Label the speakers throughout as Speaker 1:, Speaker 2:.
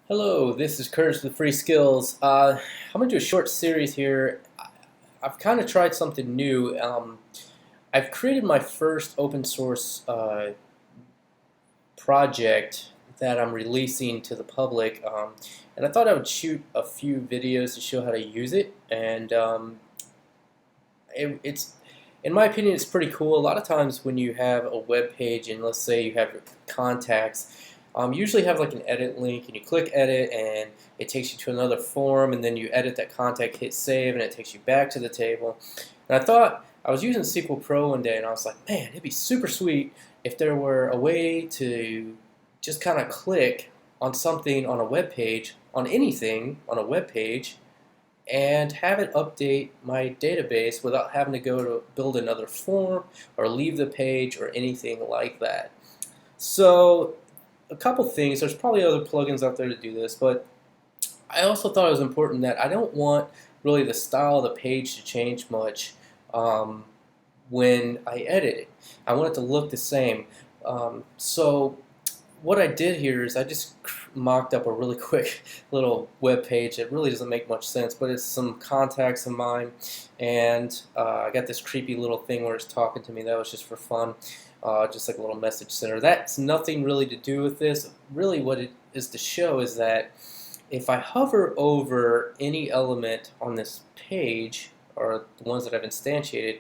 Speaker 1: Hello, this is Curtis with Free Skills. I'm going to do a short series here. I've kind of tried something new. I've created my first open source project that I'm releasing to the public, and I thought I would shoot a few videos to show how to use it. And it's, in my opinion, it's pretty cool. A lot of times when you have a web page and let's say you have contacts, usually have like an edit link and you click edit and it takes you to another form, and then you edit that contact, hit save, and it takes you back to the table. And I thought, I was using SQL Pro one day and I was like, man, it'd be super sweet if there were a way to just kind of click on something on a web page, on anything on a web page, and have it update my database without having to go to build another form or leave the page or anything like that. So a couple things, there's probably other plugins out there to do this, but I also thought it was important that I don't want really the style of the page to change much when I edit it. I want it to look the same. So what I did here is I just mocked up a really quick little web page. It really doesn't make much sense, but it's some contacts of mine, and I got this creepy little thing where it's talking to me. That was just for fun, just like a little message center. That's nothing really to do with this. Really what it is to show is that if I hover over any element on this page, or the ones that I've instantiated,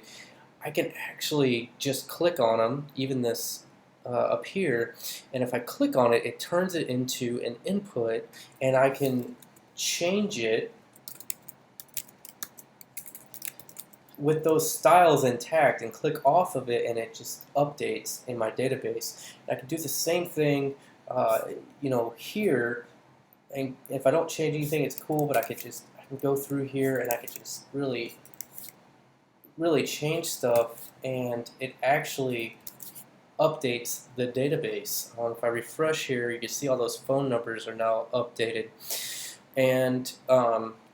Speaker 1: I can actually just click on them, even this up here, and if I click on it, it turns it into an input, and I can change it with those styles intact and click off of it, and it just updates in my database. And I can do the same thing here, and if I don't change anything, it's cool, but I can go through here and I could just really change stuff, and it actually updates the database. If I refresh here, you can see all those phone numbers are now updated, and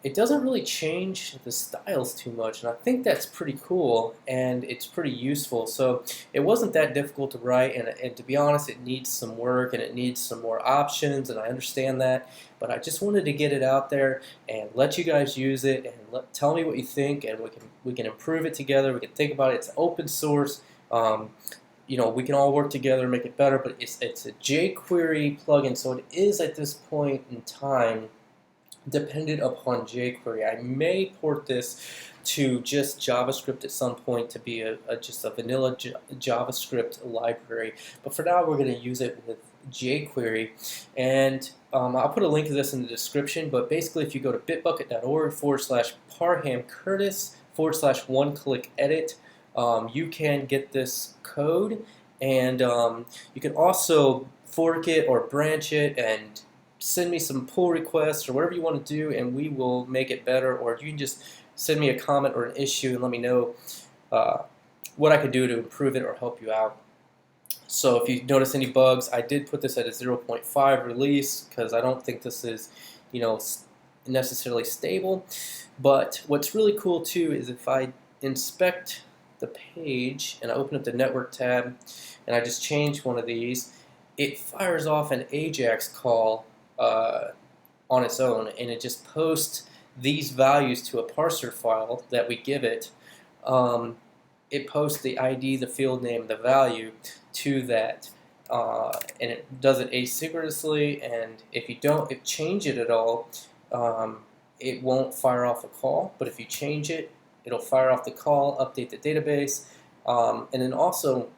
Speaker 1: it doesn't really change the styles too much, and I think that's pretty cool and it's pretty useful. So it wasn't that difficult to write, and to be honest, it needs some work and it needs some more options, and I understand that, but I just wanted to get it out there and let you guys use it and tell me what you think, and we can improve it together. We can think about it. It's open source. We can all work together and make it better, but it's a jQuery plugin, so it is at this point in time dependent upon jQuery. I may port this to just JavaScript at some point to be just a vanilla JavaScript library, but for now we're going to use it with jQuery, and I'll put a link to this in the description, but basically if you go to bitbucket.org/parhamcurtis/one-click-edit, you can get this code, and you can also fork it or branch it and send me some pull requests or whatever you want to do, and we will make it better. Or you can just send me a comment or an issue and let me know what I could do to improve it or help you out. So if you notice any bugs, I did put this at a 0.5 release because I don't think this is necessarily stable. But what's really cool too is if I inspect the page and I open up the network tab and I just change one of these, it fires off an AJAX call on its own, and it just posts these values to a parser file that we give it. It posts the ID, the field name, the value to that, and it does it asynchronously, and if you don't change it at all, it won't fire off a call, but if you change it, it'll fire off the call, update the database, and then also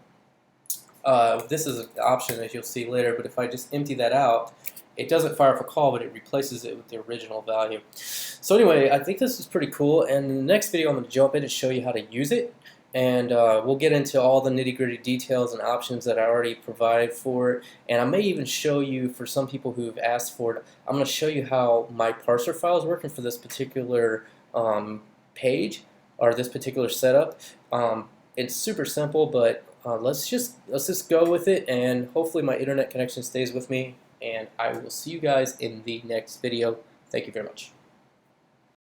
Speaker 1: this is an option as you'll see later, but if I just empty that out, it doesn't fire off a call, but it replaces it with the original value. So anyway, I think this is pretty cool, and in the next video I'm going to jump in and show you how to use it, and we'll get into all the nitty-gritty details and options that I already provide for it, and I may even show you, for some people who have asked for it, I'm going to show you how my parser file is working for this particular page or this particular setup. It's super simple, but let's just go with it, and hopefully my internet connection stays with me, and I will see you guys in the next video. Thank you very much.